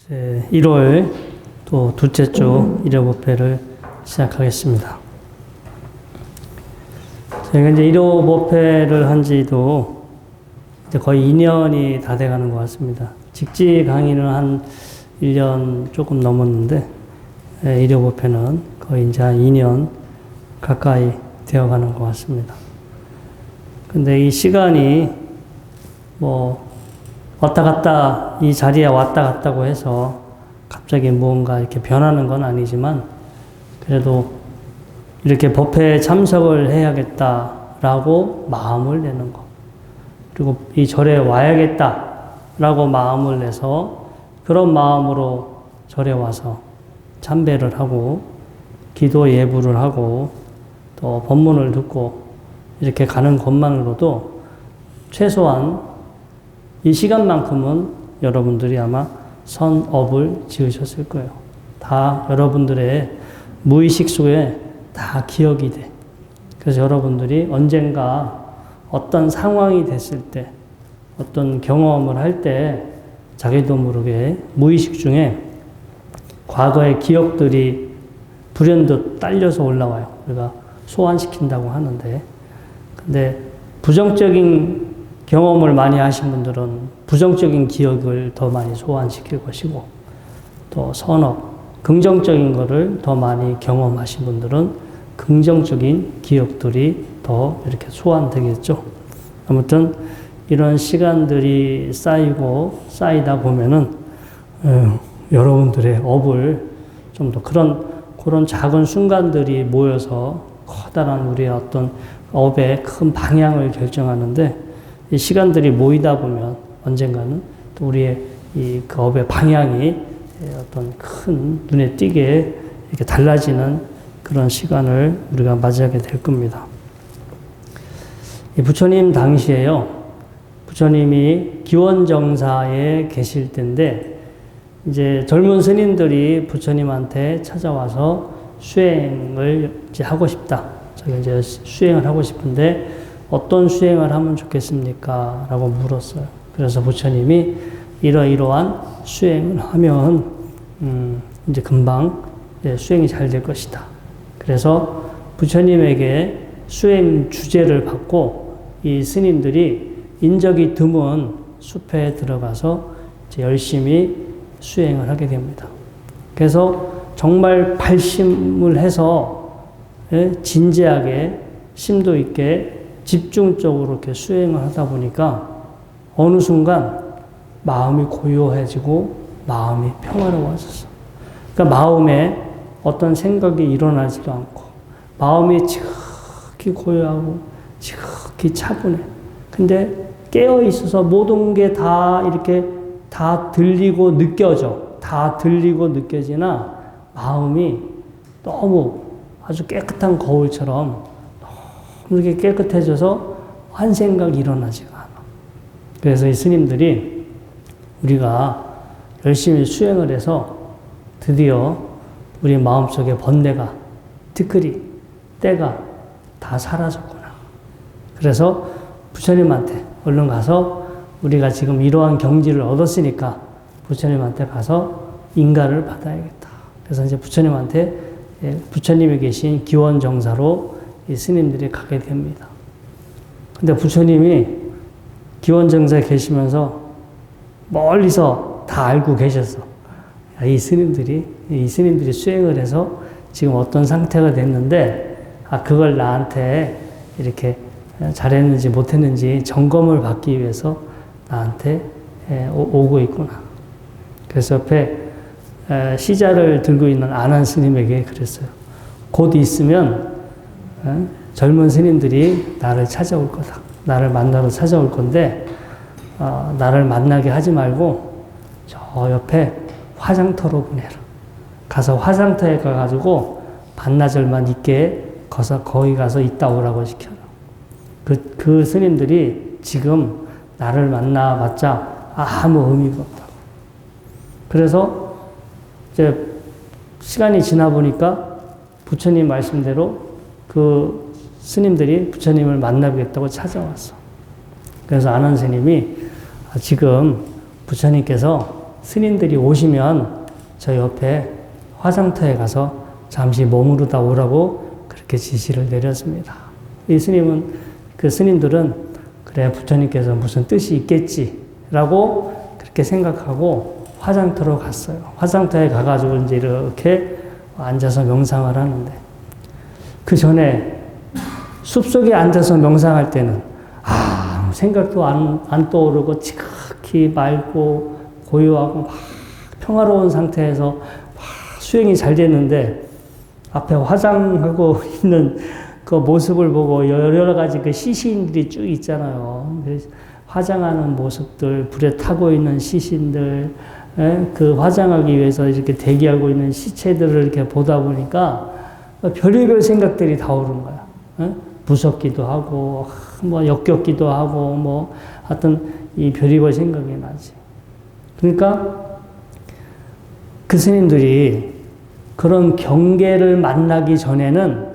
이제 1월 또 둘째 주 일요법회를 시작하겠습니다. 저희가 이제 일요법회를 한 지도 이제 거의 2년이 다 돼가는 것 같습니다. 직지 강의는 한 1년 조금 넘었는데, 일요법회는 거의 이제 한 2년 가까이 되어가는 것 같습니다. 근데 이 시간이 왔다 갔다, 이 자리에 왔다 갔다고 해서 갑자기 무언가 이렇게 변하는 건 아니지만, 그래도 이렇게 법회에 참석을 해야겠다라고 마음을 내는 것, 그리고 이 절에 와야겠다라고 마음을 내서 그런 마음으로 절에 와서 참배를 하고 기도 예불을 하고 또 법문을 듣고 이렇게 가는 것만으로도 최소한 이 시간만큼은 여러분들이 아마 선업을 지으셨을 거예요. 다 여러분들의 무의식 속에 다 기억이 돼. 그래서 여러분들이 언젠가 어떤 상황이 됐을 때, 어떤 경험을 할 때 자기도 모르게 무의식 중에 과거의 기억들이 불현듯 딸려서 올라와요. 우리가 소환시킨다고 하는데, 근데 부정적인 경험을 많이 하신 분들은 부정적인 기억을 더 많이 소환시킬 것이고, 또 선업, 긍정적인 것을 더 많이 경험하신 분들은 긍정적인 기억들이 더 이렇게 소환되겠죠. 아무튼 이런 시간들이 쌓이다 보면은 여러분들의 업을 좀 더 그런 작은 순간들이 모여서 커다란 우리의 어떤 업의 큰 방향을 결정하는데, 이 시간들이 모이다 보면 언젠가는 또 우리의 그 업의 방향이 어떤 큰 눈에 띄게 이렇게 달라지는 그런 시간을 우리가 맞이하게 될 겁니다. 이 부처님 당시에요, 부처님이 기원정사에 계실 때인데, 이제 젊은 스님들이 부처님한테 찾아와서 수행을 이제 하고 싶다. 저희 이제 수행을 하고 싶은데 어떤 수행을 하면 좋겠습니까? 라고 물었어요. 그래서 부처님이 이러이러한 수행을 하면 이제 금방 수행이 잘 될 것이다. 그래서 부처님에게 수행 주제를 받고 이 스님들이 인적이 드문 숲에 들어가서 이제 열심히 수행을 하게 됩니다. 그래서 정말 발심을 해서 진지하게 심도 있게 집중적으로 이렇게 수행을 하다 보니까 어느 순간 마음이 고요해지고 마음이 평화로워졌어. 그러니까 마음에 어떤 생각이 일어나지도 않고 마음이 지극히 고요하고 지극히 차분해. 근데 깨어 있어서 모든 게 다 이렇게 다 들리고 느껴져. 다 들리고 느껴지나 마음이 너무 아주 깨끗한 거울처럼 너무 이렇게 깨끗해져서 한 생각이 일어나지가 않아. 그래서 이 스님들이 우리가 열심히 수행을 해서 드디어 우리 마음속에 번뇌가, 티끌이, 때가 다 사라졌구나. 그래서 부처님한테 얼른 가서 우리가 지금 이러한 경지를 얻었으니까 부처님한테 가서 인가를 받아야겠다. 그래서 이제 부처님이 계신 기원정사로 이 스님들이 가게 됩니다. 근데 부처님이 기원정사에 계시면서 멀리서 다 알고 계셨어. 이 스님들이 수행을 해서 지금 어떤 상태가 됐는데, 그걸 나한테 이렇게 잘했는지 못했는지 점검을 받기 위해서 나한테 오고 있구나. 그래서 옆에 시자를 들고 있는 안한 스님에게 그랬어요. 곧 있으면 젊은 스님들이 나를 찾아올 거다. 나를 만나러 찾아올 건데, 나를 만나게 하지 말고 저 옆에 화장터로 보내라. 가서 화장터에 가가지고 반나절만 있게 거기 가서 있다 오라고 시켜라. 그 스님들이 지금 나를 만나봤자 아무 의미가 없다고. 그래서 이제 시간이 지나 보니까 부처님 말씀대로 그 스님들이 부처님을 만나겠다고 찾아왔어. 그래서 아는 스님이 지금 부처님께서 스님들이 오시면 저 옆에 화장터에 가서 잠시 머무르다 오라고 그렇게 지시를 내렸습니다. 이 스님들은 그래, 부처님께서 무슨 뜻이 있겠지라고 그렇게 생각하고 화장터로 갔어요. 화장터에 가가지고 이제 이렇게 앉아서 명상을 하는데, 그 전에 숲속에 앉아서 명상할 때는 아무 생각도 안 떠오르고 지극히 맑고 고요하고 막 평화로운 상태에서 막 수행이 잘 됐는데, 앞에 화장하고 있는 그 모습을 보고 여러 가지 그 시신들이 쭉 있잖아요. 화장하는 모습들, 불에 타고 있는 시신들, 그 화장하기 위해서 이렇게 대기하고 있는 시체들을 이렇게 보다 보니까 별의별 생각들이 다 오른 거야. 무섭기도 하고, 뭐 역겹기도 하고, 뭐 하여튼 이 별의별 생각이 나지. 그러니까 그 스님들이 그런 경계를 만나기 전에는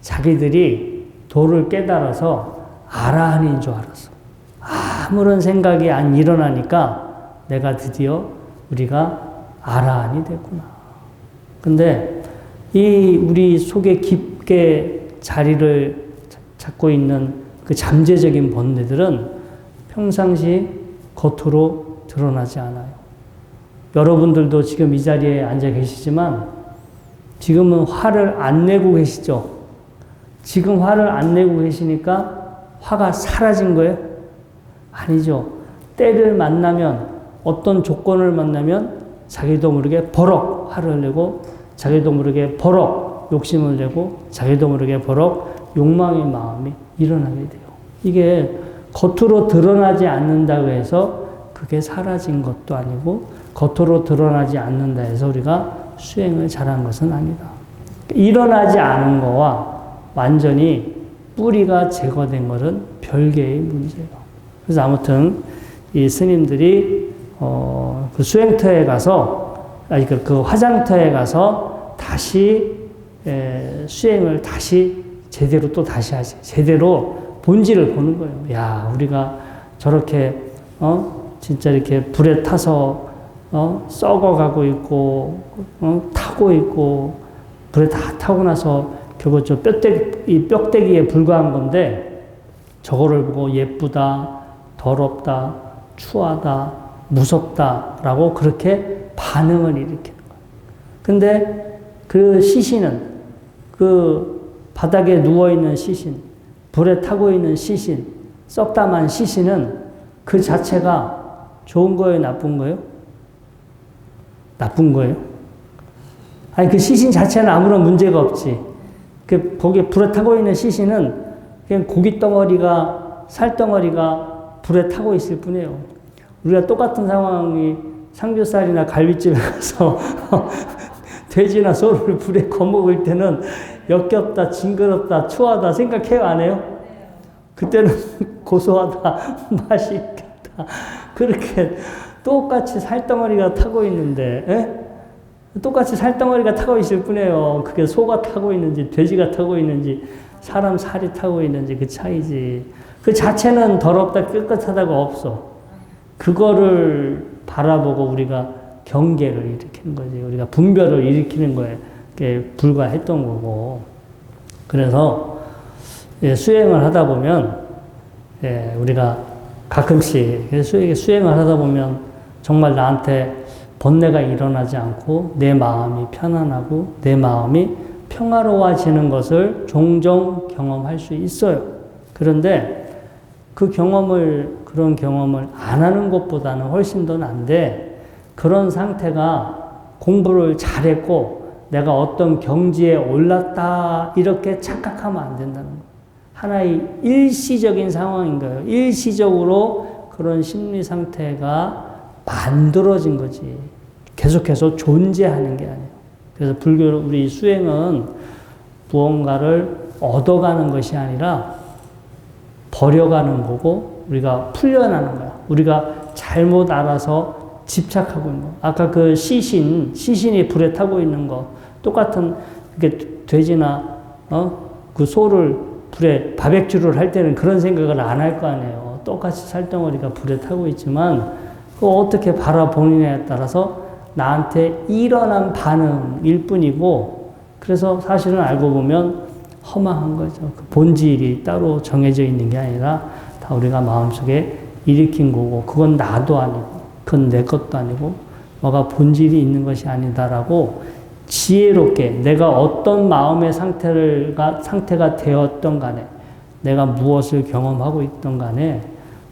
자기들이 도를 깨달아서 아라한인 줄 알았어. 아무런 생각이 안 일어나니까 내가 드디어 우리가 아라한이 됐구나. 근데 이 우리 속에 깊게 자리를 잡고 있는 그 잠재적인 번뇌들은 평상시 겉으로 드러나지 않아요. 여러분들도 지금 이 자리에 앉아 계시지만 지금은 화를 안 내고 계시죠? 지금 화를 안 내고 계시니까 화가 사라진 거예요? 아니죠. 때를 만나면, 어떤 조건을 만나면 자기도 모르게 버럭 화를 내고, 자기도 모르게 버럭 욕심을 내고, 자기도 모르게 버럭 욕망의 마음이 일어나게 돼요. 이게 겉으로 드러나지 않는다고 해서 그게 사라진 것도 아니고, 겉으로 드러나지 않는다 해서 우리가 수행을 잘한 것은 아니다. 일어나지 않은 거와 완전히 뿌리가 제거된 것은 별개의 문제예요. 그래서 아무튼 이 스님들이 그 수행터에 가서, 그 화장터에 가서 다시 수행을 다시 제대로 또 다시 하지. 제대로 본질을 보는 거예요. 야, 우리가 저렇게 진짜 이렇게 불에 타서 썩어가고 있고, 타고 있고, 불에 다 타고 나서 결국 저 뼈대기에 불과한 건데, 저거를 보고 예쁘다, 더럽다, 추하다, 무섭다라고 그렇게 반응을 일으키는 거예요. 근데 그 시신은, 그 바닥에 누워있는 시신, 불에 타고 있는 시신, 썩다만 시신은 그 자체가 좋은 거예요, 나쁜 거예요? 나쁜 거예요? 아니, 그 시신 자체는 아무런 문제가 없지. 거기에 불에 타고 있는 시신은 그냥 고기 덩어리가, 살 덩어리가 불에 타고 있을 뿐이에요. 우리가 똑같은 상황이 삼겹살이나 갈비집에 가서 돼지나 소를 불에 거먹을 때는 역겹다, 징그럽다, 추하다 생각해요, 안 해요? 그때는 고소하다, 맛있겠다. 그렇게 똑같이 살덩어리가 타고 있는데, 똑같이 살덩어리가 타고 있을 뿐이에요. 그게 소가 타고 있는지, 돼지가 타고 있는지, 사람 살이 타고 있는지 그 차이지. 그 자체는 더럽다, 깨끗하다가 없어. 그거를 바라보고 우리가 경계를 일으키는 거지. 우리가 분별을 일으키는 거에 불과했던 거고. 그래서 수행을 하다 보면 우리가 가끔씩 수행을 하다 보면 정말 나한테 번뇌가 일어나지 않고 내 마음이 편안하고 내 마음이 평화로워지는 것을 종종 경험할 수 있어요. 그런데 그런 경험을 안 하는 것보다는 훨씬 더 난데, 그런 상태가 공부를 잘했고 내가 어떤 경지에 올랐다 이렇게 착각하면 안 된다는 거예요. 하나의 일시적인 상황인 거예요. 일시적으로 그런 심리 상태가 만들어진 거지. 계속해서 존재하는 게 아니에요. 그래서 우리 수행은 무언가를 얻어가는 것이 아니라 버려가는 거고, 우리가 풀려나는 거야. 우리가 잘못 알아서 집착하고 있는 거. 아까 그 시신이 불에 타고 있는 거, 똑같은, 돼지나, 그 소를 불에 바베큐를 할 때는 그런 생각을 안 할 거 아니에요. 똑같이 살덩어리가 불에 타고 있지만, 어떻게 바라보느냐에 따라서 나한테 일어난 반응일 뿐이고, 그래서 사실은 알고 보면 허망한 거죠. 그 본질이 따로 정해져 있는 게 아니라 다 우리가 마음속에 일으킨 거고, 그건 나도 아니고, 그건 내 것도 아니고, 뭐가 본질이 있는 것이 아니다라고 지혜롭게 내가 어떤 마음의 상태가 되었던 간에, 내가 무엇을 경험하고 있던 간에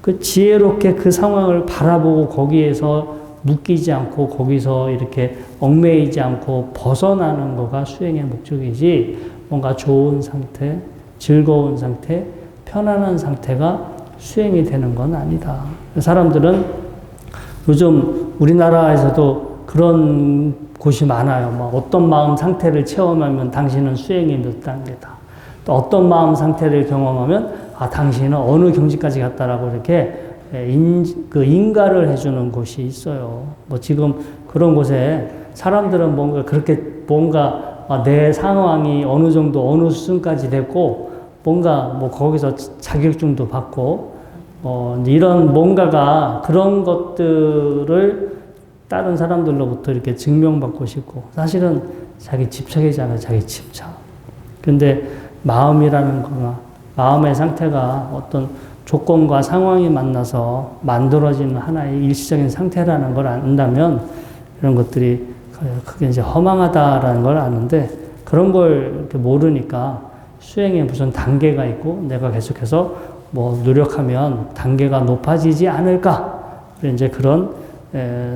그 지혜롭게 그 상황을 바라보고 거기에서 묶이지 않고 거기서 이렇게 얽매이지 않고 벗어나는 거가 수행의 목적이지, 뭔가 좋은 상태, 즐거운 상태, 편안한 상태가 수행이 되는 건 아니다. 사람들은 요즘 우리나라에서도 그런 곳이 많아요. 뭐 어떤 마음 상태를 체험하면 당신은 수행의 몇 단계다. 또 어떤 마음 상태를 경험하면 당신은 어느 경지까지 갔다라고 이렇게 인가를 해주는 곳이 있어요. 뭐 지금 그런 곳에 사람들은 뭔가 내 상황이 어느 정도 어느 수준까지 됐고 뭔가 뭐 거기서 자격증도 받고 이런 뭔가가 그런 것들을 다른 사람들로부터 이렇게 증명받고 싶고, 사실은 자기 집착이잖아요. 자기 집착. 근데 마음이라는 거나 마음의 상태가 어떤 조건과 상황이 만나서 만들어지는 하나의 일시적인 상태라는 걸 안다면 이런 것들이 그게 이제 허망하다라는 걸 아는데, 그런 걸 이렇게 모르니까 수행에 무슨 단계가 있고 내가 계속해서 뭐 노력하면 단계가 높아지지 않을까, 이제 그런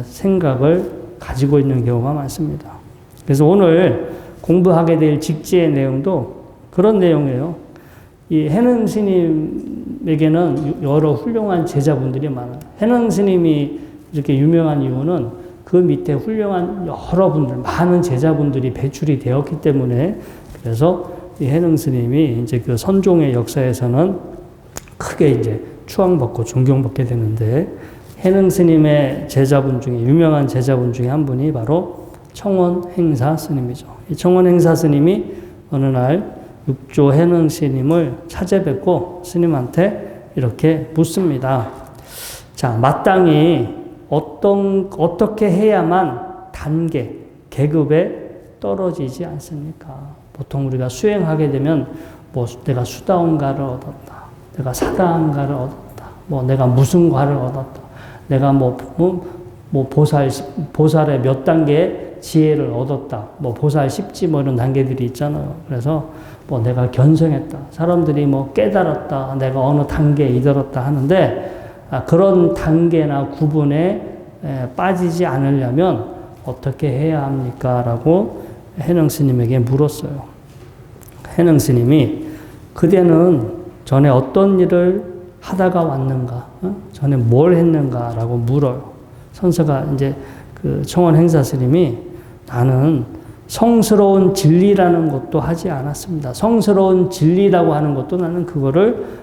생각을 가지고 있는 경우가 많습니다. 그래서 오늘 공부하게 될 직지의 내용도 그런 내용이에요. 이 해능 스님에게는 여러 훌륭한 제자분들이 많아요. 해능 스님이 이렇게 유명한 이유는 그 밑에 훌륭한 여러분들, 많은 제자분들이 배출이 되었기 때문에, 그래서 이 해능 스님이 이제 그 선종의 역사에서는 크게 이제 추앙받고 존경받게 되는데, 해능 스님의 제자분 중에, 유명한 제자분 중에 한 분이 바로 청원 행사 스님이죠. 이 청원 행사 스님이 어느 날 육조 해능 스님을 찾아뵙고 스님한테 이렇게 묻습니다. 자, 마땅히 어떻게 해야만 단계, 계급에 떨어지지 않습니까? 보통 우리가 수행하게 되면 뭐 내가 수다원가를 얻었다, 내가 사다원가를 얻었다, 뭐 내가 무슨 과를 얻었다, 내가 뭐 보살의 몇 단계 지혜를 얻었다, 뭐 보살 10지 뭐 이런 단계들이 있잖아요. 그래서 뭐 내가 견성했다, 사람들이 뭐 깨달았다, 내가 어느 단계에 이르렀다 하는데, 그런 단계나 구분에 빠지지 않으려면 어떻게 해야 합니까? 라고 해능 스님에게 물었어요. 해능 스님이 그대는 전에 어떤 일을 하다가 왔는가? 전에 뭘 했는가? 라고 물어요. 선서가 이제 그 청원 행사 스님이 나는 성스러운 진리라는 것도 하지 않았습니다. 성스러운 진리라고 하는 것도 나는 그거를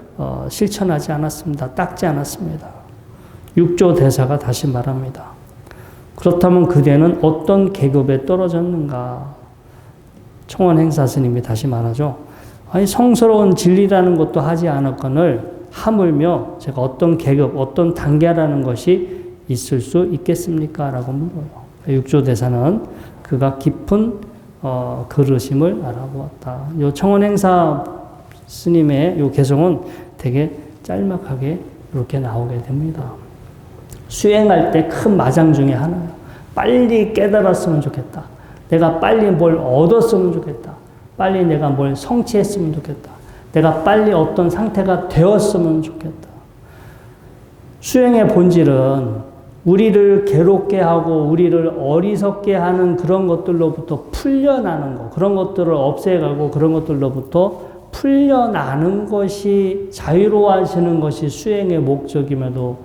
실천하지 않았습니다. 닦지 않았습니다. 육조 대사가 다시 말합니다. 그렇다면 그대는 어떤 계급에 떨어졌는가? 청원 행사 스님이 다시 말하죠. 아니, 성스러운 진리라는 것도 하지 않았거늘 하물며 제가 어떤 계급, 어떤 단계라는 것이 있을 수 있겠습니까? 라고 물어요. 육조 대사는 그가 깊은 그르심을 알아보았다. 요 청원 행사 스님의 요 개성은 되게 짤막하게 이렇게 나오게 됩니다. 수행할 때 큰 마장 중에 하나예요. 빨리 깨달았으면 좋겠다. 내가 빨리 뭘 얻었으면 좋겠다. 빨리 내가 뭘 성취했으면 좋겠다. 내가 빨리 어떤 상태가 되었으면 좋겠다. 수행의 본질은 우리를 괴롭게 하고 우리를 어리석게 하는 그런 것들로부터 풀려나는 것, 그런 것들을 없애가고 그런 것들로부터 풀려나는 것이, 자유로워지는 것이 수행의 목적임에도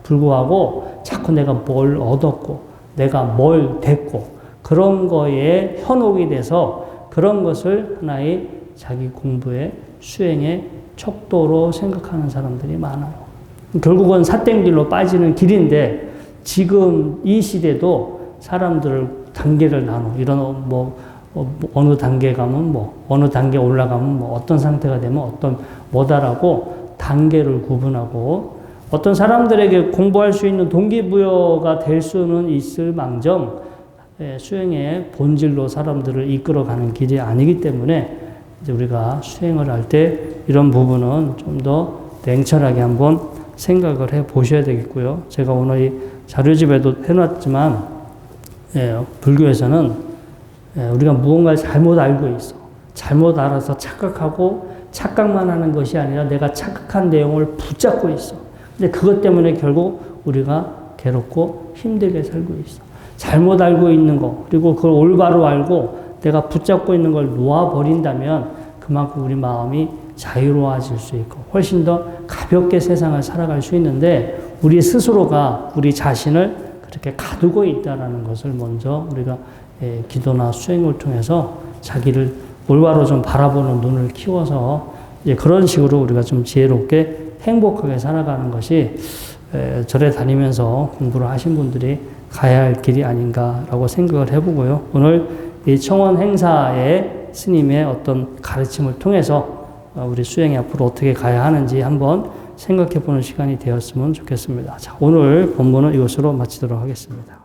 불구하고 자꾸 내가 뭘 얻었고 내가 뭘 됐고 그런 거에 현혹이 돼서 그런 것을 하나의 자기 공부의 수행의 척도로 생각하는 사람들이 많아요. 결국은 삿된 길로 빠지는 길인데, 지금 이 시대도 사람들을 단계를 나눠, 이런 어느 단계 가면 어느 단계 올라가면 어떤 상태가 되면 어떤 뭐다라고 단계를 구분하고, 어떤 사람들에게 공부할 수 있는 동기부여가 될 수는 있을 망정 수행의 본질로 사람들을 이끌어가는 길이 아니기 때문에 이제 우리가 수행을 할 때 이런 부분은 좀 더 냉철하게 한번 생각을 해 보셔야 되겠고요. 제가 오늘 이 자료집에도 해놨지만 불교에서는 우리가 무언가를 잘못 알고 있어. 잘못 알아서 착각하고 착각만 하는 것이 아니라 내가 착각한 내용을 붙잡고 있어. 근데 그것 때문에 결국 우리가 괴롭고 힘들게 살고 있어. 잘못 알고 있는 거, 그리고 그걸 올바로 알고 내가 붙잡고 있는 걸 놓아버린다면 그만큼 우리 마음이 자유로워질 수 있고 훨씬 더 가볍게 세상을 살아갈 수 있는데 우리 스스로가 우리 자신을 그렇게 가두고 있다는 것을 먼저 우리가 기도나 수행을 통해서 자기를 올바로 좀 바라보는 눈을 키워서 이제 그런 식으로 우리가 좀 지혜롭게 행복하게 살아가는 것이 절에 다니면서 공부를 하신 분들이 가야 할 길이 아닌가라고 생각을 해보고요. 오늘 이 청원 행사의 스님의 어떤 가르침을 통해서 우리 수행이 앞으로 어떻게 가야 하는지 한번 생각해 보는 시간이 되었으면 좋겠습니다. 자, 오늘 본문은 이것으로 마치도록 하겠습니다.